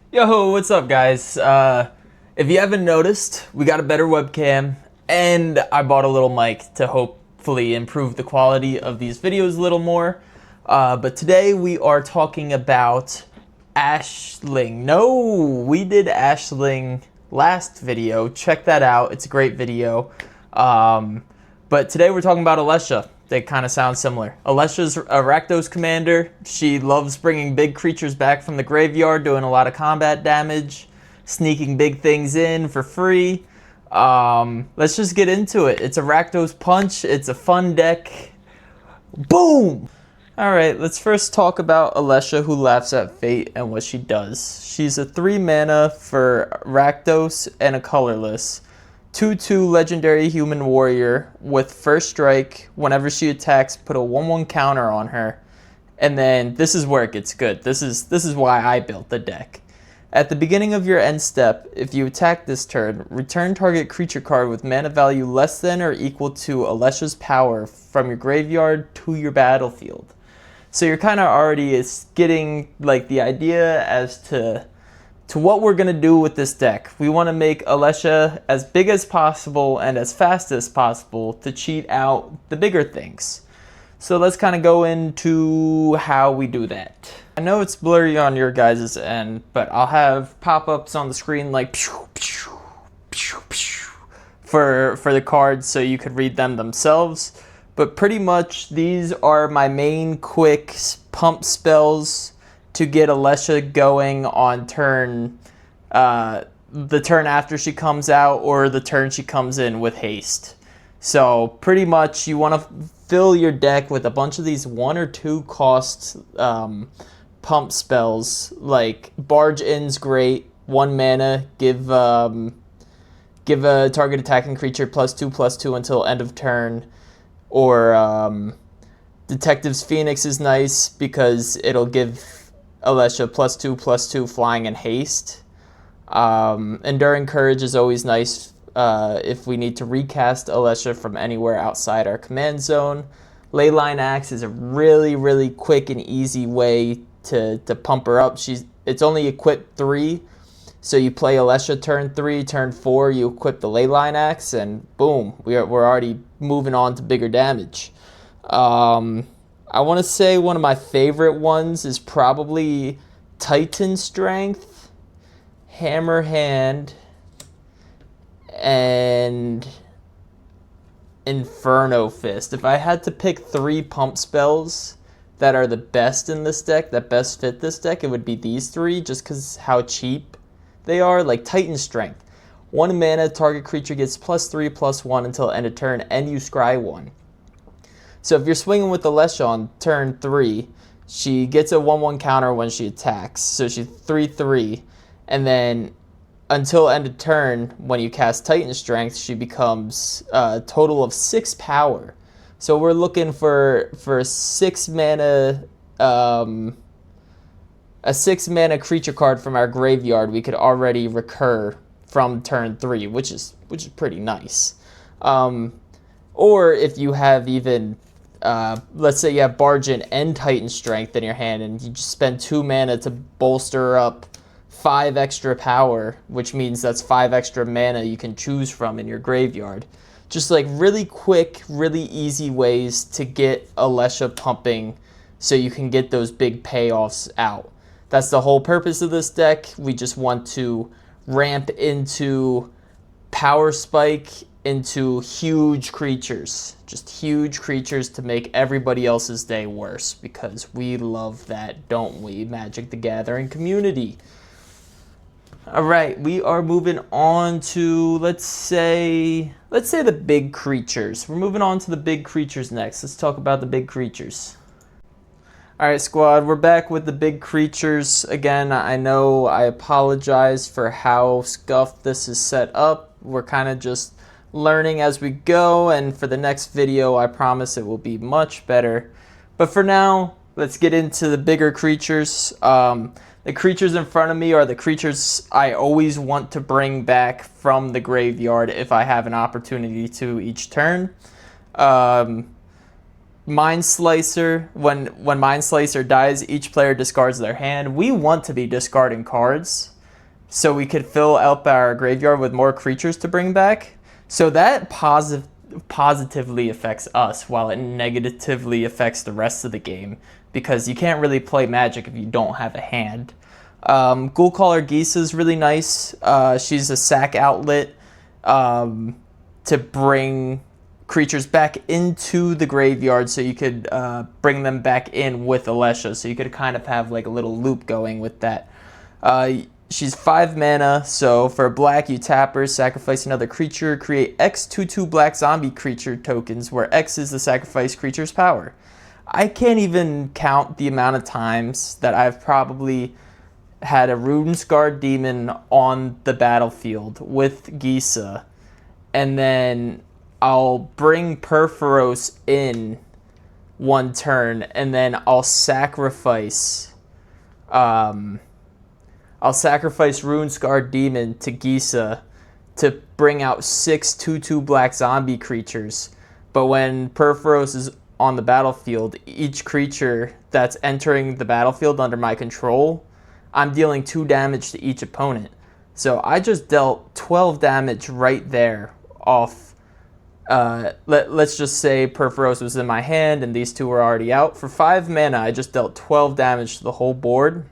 Yo, what's up, guys? If you haven't noticed, we got a better webcam, and I bought a little mic to hopefully improve the quality of these videos a little more. But today we are talking about Ashling. No, we did Ashling last video. Check that out. It's a great video. But today we're talking about Alesha. They kind of sound similar. Alesha's a Rakdos commander. She loves bringing big creatures back from the graveyard, doing a lot of combat damage, sneaking big things in for free. Let's just get into it. It's a Rakdos punch. It's a fun deck. Boom! Alright, let's first talk about Alesha, who laughs at fate and what she does. She's a 3 mana for Rakdos and a colorless. 2/2 legendary human warrior with first strike. Whenever she attacks, put a 1/1 counter on her. And then this is where it gets good. This is why I built the deck. At the beginning of your end step, if you attack this turn, return target creature card with mana value less than or equal to Alesha's power from your graveyard to your battlefield. So you're kind of already getting like the idea as to what we're going to do with this deck. We want to make Alesha as big as possible and as fast as possible to cheat out the bigger things. So let's kind of go into how we do that. I know it's blurry on your guys' end, but I'll have pop-ups on the screen like pew, pew, pew, pew, for the cards so you could read them themselves. But pretty much these are my main quick pump spells to get Alesha going on turn, the turn after she comes out or the turn she comes in with haste. So pretty much you want to fill your deck with a bunch of these 1 or 2 cost pump spells. Like Barge In's great, 1 mana, give a target attacking creature +2/+2 until end of turn. Or Detective's Phoenix is nice because it'll give Alesha +2/+2 flying and haste. Enduring Courage is always nice if we need to recast Alesha from anywhere outside our command zone. Leyline Axe is a really quick and easy way to pump her up. It's only equipped 3, so you play Alesha turn 3, turn 4, you equip the Leyline Axe, and boom, we're already moving on to bigger damage. I want to say one of my favorite ones is probably Titan Strength, Hammer Hand, and Inferno Fist. If I had to pick 3 pump spells that are the best in this deck, that best fit this deck, it would be these 3 just because how cheap they are. Like Titan Strength. 1 mana, target creature gets +3/+1 until end of turn, and you scry 1. So if you're swinging with Alesha on turn 3, she gets a 1/1 counter when she attacks. So she's 3/3. And then until end of turn, when you cast Titan Strength, she becomes a total of 6 power. So we're looking for 6 mana, a 6 mana creature card from our graveyard we could already recur from turn 3, which is pretty nice. Or if you have even let's say you have Barge In and Titan Strength in your hand, and you just spend 2 mana to bolster up 5 extra power, which means that's 5 extra mana you can choose from in your graveyard. Just like really quick, really easy ways to get Alesha pumping so you can get those big payoffs out. That's the whole purpose of this deck. We just want to ramp into power spike into huge creatures. Just huge creatures to make everybody else's day worse, because we love that, don't we, Magic the Gathering community? Alright, we are moving on to, let's say the big creatures. We're moving on to the big creatures next. Let's talk about the big creatures. Alright, squad, we're back with the big creatures. Again, I know I apologize for how scuffed this is set up. We're kind of just learning as we go, and for the next video I promise it will be much better. But for now, let's get into the bigger creatures. The creatures in front of me are the creatures I always want to bring back from the graveyard if I have an opportunity to each turn. Mind Slicer, when Mind Slicer dies, each player discards their hand. We want to be discarding cards. so we could fill up our graveyard with more creatures to bring back. So that positively affects us, while it negatively affects the rest of the game, because you can't really play Magic if you don't have a hand. Ghoulcaller Geesa is really nice. She's a sack outlet to bring creatures back into the graveyard, so you could bring them back in with Alesha, so you could kind of have like a little loop going with that. She's 5 mana, so for black you tap her, sacrifice another creature, create X 2/2 black zombie creature tokens, where X is the sacrifice creature's power. I can't even count the amount of times that I've probably had a Rune-Scarred Demon on the battlefield with Geesa, and then I'll bring Purphoros in one turn, and then I'll sacrifice Rune-Scarred Demon to Geesa to bring out 6 2/2 black zombie creatures. But when Purphoros is on the battlefield, each creature that's entering the battlefield under my control, I'm dealing 2 damage to each opponent. So I just dealt 12 damage right there off. Let's just say Purphoros was in my hand and these 2 were already out. For 5 mana, I just dealt 12 damage to the whole board.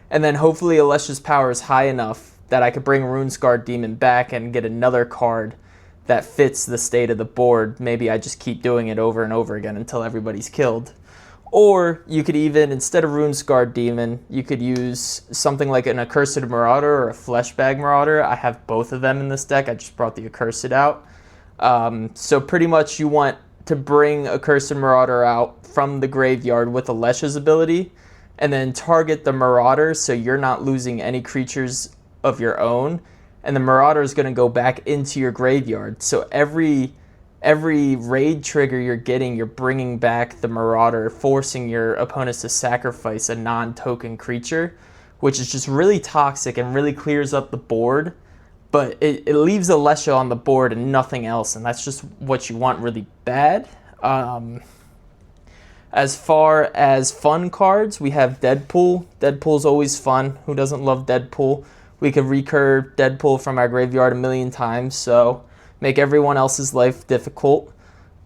And then hopefully Alesha's power is high enough that I could bring Rune-Scarred Demon back and get another card that fits the state of the board. Maybe I just keep doing it over and over again until everybody's killed. Or you could even, instead of Rune-Scarred Demon, you could use something like an Accursed Marauder or a Fleshbag Marauder. I have both of them in this deck. I just brought the Accursed out. So pretty much you want to bring Accursed Marauder out from the graveyard with Alesha's ability, and then target the Marauder so you're not losing any creatures of your own, and the Marauder is going to go back into your graveyard. So every raid trigger you're getting, you're bringing back the Marauder, forcing your opponents to sacrifice a non-token creature, which is just really toxic and really clears up the board, but it leaves Alesha on the board and nothing else, and that's just what you want really bad. As far as fun cards, we have Deadpool. Deadpool's always fun. Who doesn't love Deadpool? We could recur Deadpool from our graveyard a million times, so make everyone else's life difficult.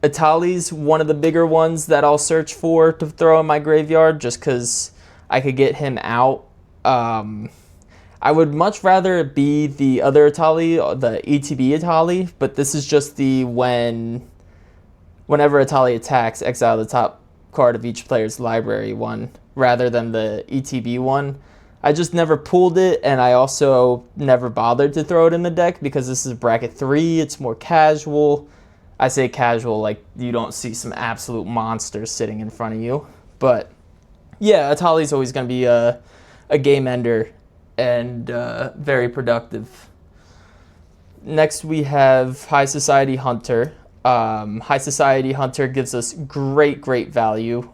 Atali's one of the bigger ones that I'll search for to throw in my graveyard, just because I could get him out. I would much rather it be the other Atali, the ETB Atali, but this is just the whenever Atali attacks, exile the top card of each player's library one, rather than the ETB one. I just never pulled it, and I also never bothered to throw it in the deck because this is bracket 3. It's more casual. I say casual like you don't see some absolute monsters sitting in front of you. But yeah, Atali's always going to be a game ender and very productive. Next we have High Society Hunter. High Society Hunter gives us great value.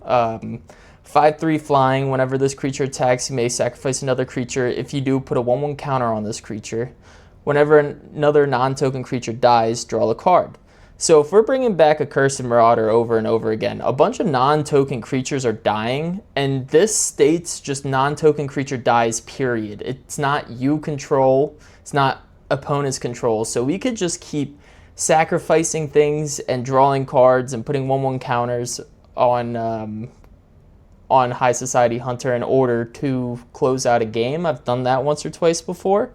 5/3 flying. Whenever this creature attacks, you may sacrifice another creature. If you do, put a 1/1 counter on this creature. Whenever another non-token creature dies, draw a card. So if we're bringing back a Accursed Marauder over and over again, a bunch of non-token creatures are dying, and this states just non-token creature dies, period. It's not you control, it's not opponent's control, so we could just keep sacrificing things and drawing cards and putting 1/1 counters on High Society Hunter in order to close out a game. I've done that once or twice before.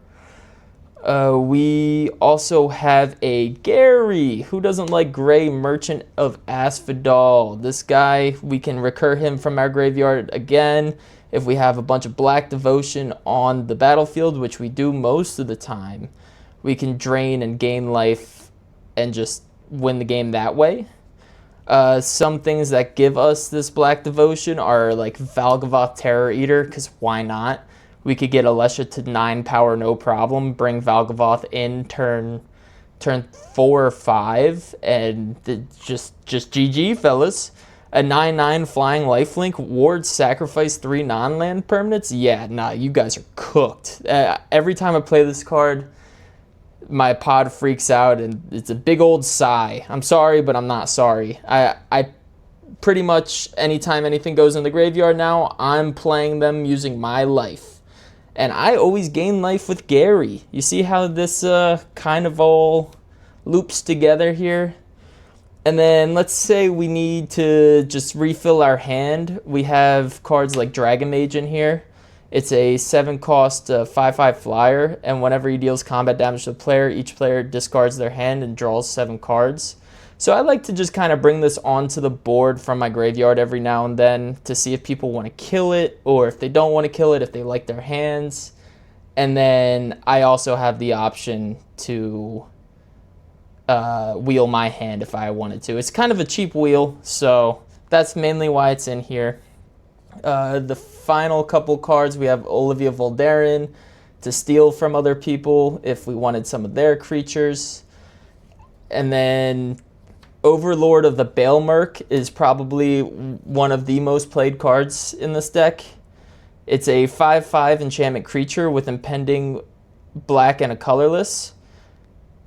We also have a Gary. Who doesn't like Gray, Merchant of Asphodel? This guy, we can recur him from our graveyard again if we have a bunch of Black Devotion on the battlefield, which we do most of the time. We can drain and gain life and just win the game that way. Some things that give us this Black Devotion are like Valgavoth Terror Eater, because why not? We could get Alesha to 9 power, no problem, bring Valgavoth in turn 4 or 5, and just GG, fellas. A 9/9 flying lifelink, ward sacrifice 3 non-land permanents? Yeah, nah, you guys are cooked. Every time I play this card, my pod freaks out, and it's a big old sigh. I'm sorry, but I'm not sorry. I pretty much, anytime anything goes in the graveyard now, I'm playing them using my life. And I always gain life with Gary. You see how this kind of all loops together here? And then let's say we need to just refill our hand. We have cards like Dragon Mage in here. It's a 7-cost 5/5 flyer, and whenever he deals combat damage to a player, each player discards their hand and draws 7 cards. So I like to just kind of bring this onto the board from my graveyard every now and then to see if people want to kill it, or if they don't want to kill it, if they like their hands. And then I also have the option to wheel my hand if I wanted to. It's kind of a cheap wheel, so that's mainly why it's in here. The final couple cards, we have Olivia Voldaren to steal from other people if we wanted some of their creatures. And then Overlord of the Baelmerk is probably one of the most played cards in this deck. It's a 5/5 enchantment creature with impending black and a colorless.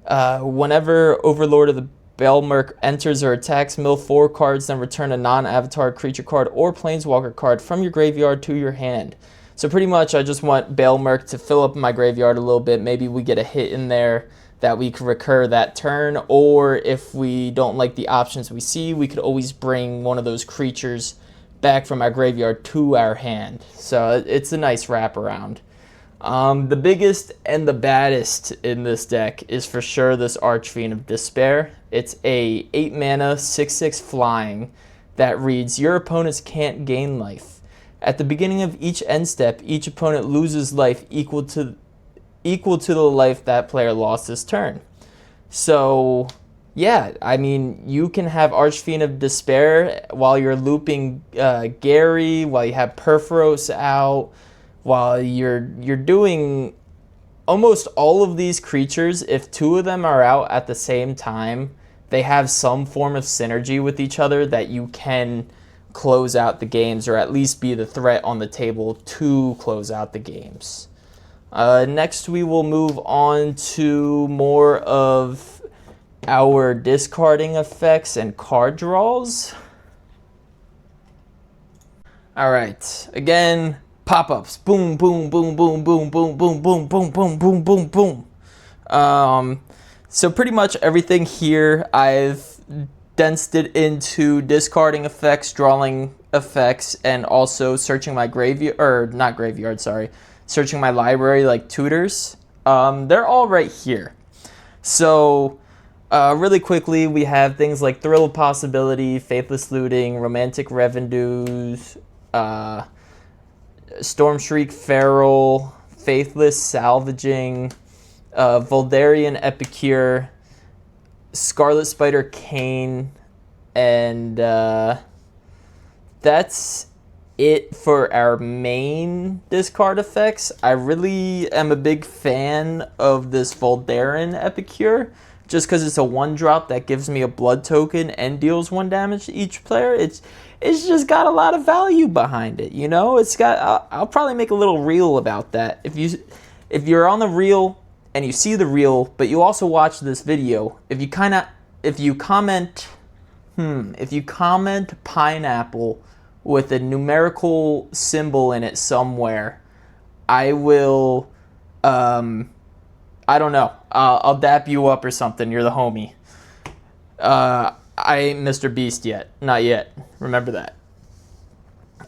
Whenever Overlord of the Baelmerk enters or attacks, mill 4 cards, then return a non-avatar creature card or planeswalker card from your graveyard to your hand. So pretty much I just want Baelmerk to fill up my graveyard a little bit. Maybe we get a hit in there that we could recur that turn, or if we don't like the options we see, we could always bring one of those creatures back from our graveyard to our hand. So it's a nice wraparound. The biggest and the baddest in this deck is for sure this Archfiend of Despair. It's a 8 mana 6/6 flying that reads, your opponents can't gain life. At the beginning of each end step, each opponent loses life equal to the life that player lost this turn. So yeah, I mean, you can have Archfiend of Despair while you're looping Gary, while you have Perforos out, while you're doing almost all of these creatures. If 2 of them are out at the same time, they have some form of synergy with each other that you can close out the games, or at least be the threat on the table to close out the games. Next, we will move on to more of our discarding effects and card draws. All right, again, pop-ups, boom, boom, boom, boom, boom, boom, boom, boom, boom, boom, boom, boom, boom. So pretty much everything here I've densed it into discarding effects, drawing effects, and also searching my searching my library like tutors. They're all right here. So really quickly, we have things like Thrill of Possibility, Faithless Looting, Romantic Revenues, Stormshriek Feral, Faithless Salvaging, Voldaren Epicure, Scarlet Spider Cane, and that's it for our main discard effects. I really am a big fan of this Voldaren Epicure, just because it's a 1-drop that gives me a blood token and deals 1 damage to each player. It's just got a lot of value behind it, you know. It's got. I'll probably make a little reel about that. If you're on the reel and you see the reel, but you also watch this video, if you comment pineapple with a numerical symbol in it somewhere, I will, I don't know, I'll dap you up or something. You're the homie. I ain't Mr. Beast yet. Not yet. Remember that.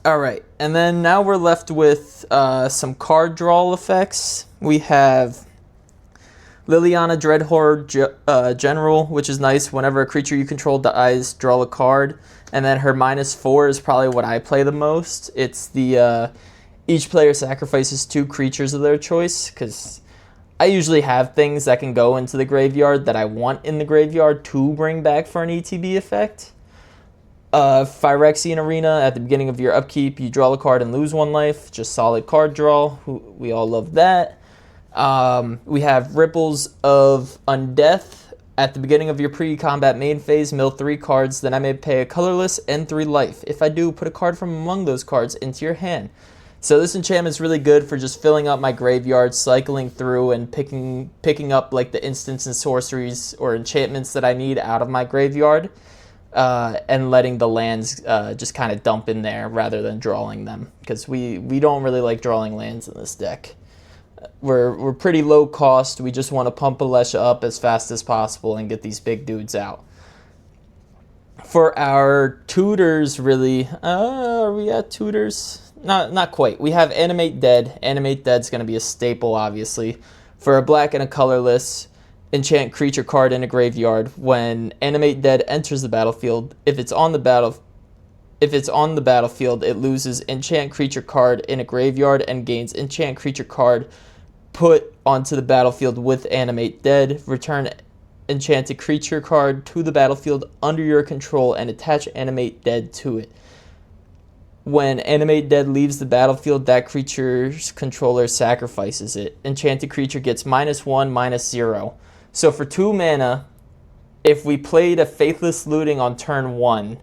All right, and then now we're left with some card draw effects. We have Liliana Dreadhorde General, which is nice. Whenever a creature you control dies, draw a card. And then her -4 is probably what I play the most. It's the each player sacrifices 2 creatures of their choice, because I usually have things that can go into the graveyard that I want in the graveyard to bring back for an ETB effect. Phyrexian Arena, at the beginning of your upkeep, you draw a card and lose 1 life. Just solid card draw. We all love that. We have Ripples of Undeath. At the beginning of your pre-combat main phase, mill 3 cards, then I may pay a colorless and 3 life. If I do, put a card from among those cards into your hand. So this enchantment is really good for just filling up my graveyard, cycling through and picking up like the instants and sorceries or enchantments that I need out of my graveyard, and letting the lands just kind of dump in there rather than drawing them, because we don't really like drawing lands in this deck. We're pretty low cost. We just want to pump Alesha up as fast as possible and get these big dudes out. For our tutors, really, are we at tutors? Not quite. We have Animate Dead. Animate Dead's going to be a staple, obviously. For a black and a colorless, enchant creature card in a graveyard. When Animate Dead enters the battlefield, if it's on the battlefield, it loses enchant creature card in a graveyard and gains enchant creature card put onto the battlefield with Animate Dead. Return enchanted creature card to the battlefield under your control and attach Animate Dead to it. When Animate Dead leaves the battlefield, that creature's controller sacrifices it. Enchanted creature gets -1, -0. So for 2 mana, if we played a Faithless Looting on turn 1,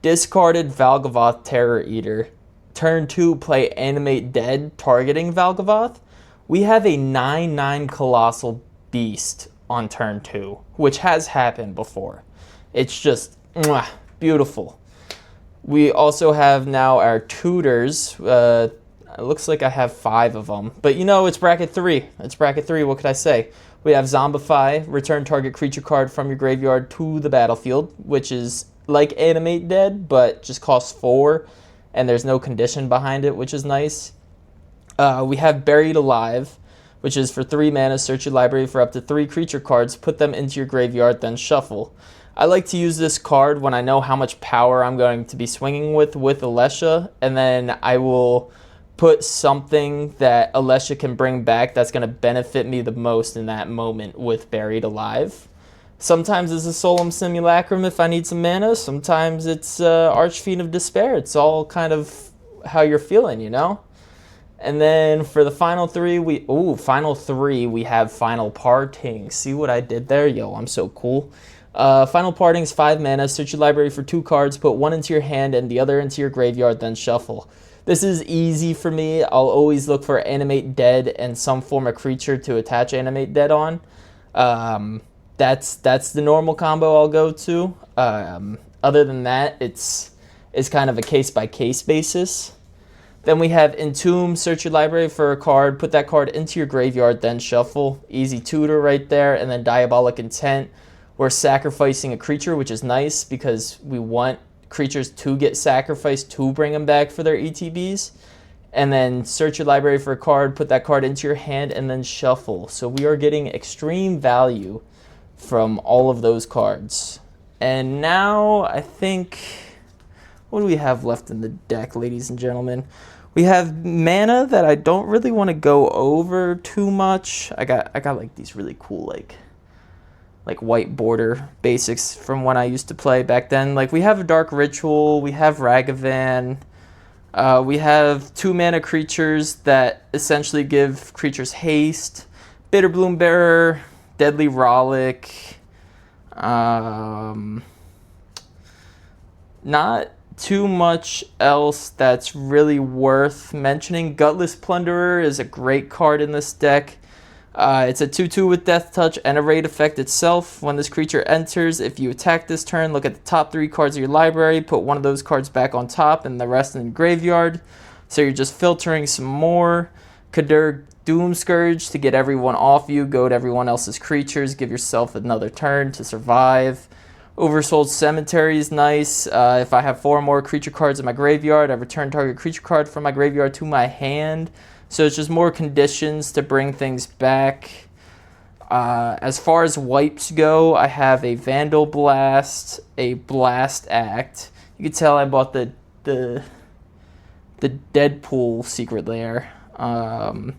discarded Valgavoth Terror Eater, turn 2 play Animate Dead targeting Valgavoth, we have a 9/9 Colossal Beast on turn 2, which has happened before. It's just beautiful. We also have now our tutors. It looks like I have 5 of them, but it's bracket 3. It's bracket 3. What could I say? We have Zombify, return target creature card from your graveyard to the battlefield, which is like Animate Dead, but just costs 4, and there's no condition behind it, which is nice. We have Buried Alive, which is for 3 mana, search your library for up to 3 creature cards, put them into your graveyard, then shuffle. I like to use this card when I know how much power I'm going to be swinging with Alesha, and then I will put something that Alesha can bring back that's going to benefit me the most in that moment with Buried Alive. Sometimes it's a Solemn Simulacrum if I need some mana. Sometimes it's Archfiend of Despair. It's all kind of how you're feeling, And then for the final 3, we have Final Parting. See what I did there? Yo, I'm so cool. Final Parting's 5 mana. Search your library for 2 cards. Put 1 into your hand and the other into your graveyard, then shuffle. This is easy for me. I'll always look for Animate Dead and some form of creature to attach Animate Dead on. That's the normal combo I'll go to. Other than that, it's kind of a case-by-case basis. Then we have Entomb, search your library for a card, put that card into your graveyard, then shuffle. Easy tutor right there. And then Diabolic Intent, we're sacrificing a creature, which is nice because we want creatures to get sacrificed to bring them back for their ETBs. And then search your library for a card, put that card into your hand, and then shuffle. So we are getting extreme value from all of those cards. And now I think, what do we have left in the deck, ladies and gentlemen? We have mana that I don't really want to go over too much. I got like these really cool like white border basics from when I used to play back then. Like we have a Dark Ritual, we have Ragavan, we have 2 mana creatures that essentially give creatures haste, Bitter Bloom Bearer, Deadly Rollick, not too much else that's really worth mentioning. Gutless Plunderer is a great card in this deck. It's a 2/2 with Death Touch and a raid effect itself. When this creature enters, if you attack this turn, look at the top 3 cards of your library, put 1 of those cards back on top and the rest in the graveyard. So you're just filtering some more. Kadur Doom Scourge to get everyone off you, go to everyone else's creatures, give yourself another turn to survive. Oversouled Cemetery is nice. If I have 4 more creature cards in my graveyard, I return target creature card from my graveyard to my hand. So it's just more conditions to bring things back. As far as wipes go, I have a Vandal Blast, a Blast Act. You can tell I bought the Deadpool Secret Lair. Outside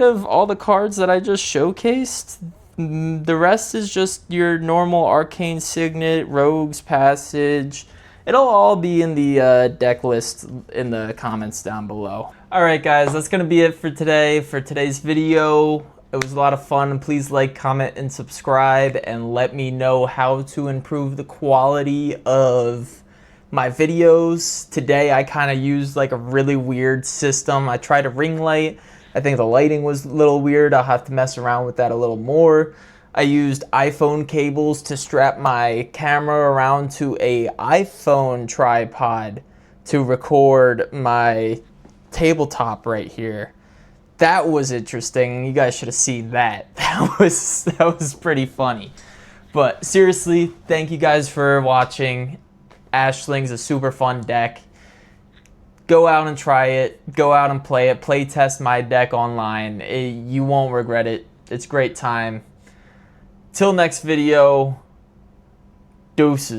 of all the cards that I just showcased, the rest is just your normal Arcane Signet, Rogue's Passage. It'll all be in the deck list in the comments down below. Alright guys, that's going to be it for today, for today's video. It was a lot of fun. Please like, comment, and subscribe, and let me know how to improve the quality of my videos. Today I kind of used like a really weird system. I tried a ring light. I think the lighting was a little weird. I'll have to mess around with that a little more. I used iPhone cables to strap my camera around to a iPhone tripod to record my tabletop right here. That was interesting. You guys should have seen that. That was pretty funny. But seriously, thank you guys for watching. Ashling's a super fun deck. Go out and try it. Go out and play it. Play test my deck online. You won't regret it. It's a great time. Till next video, deuces.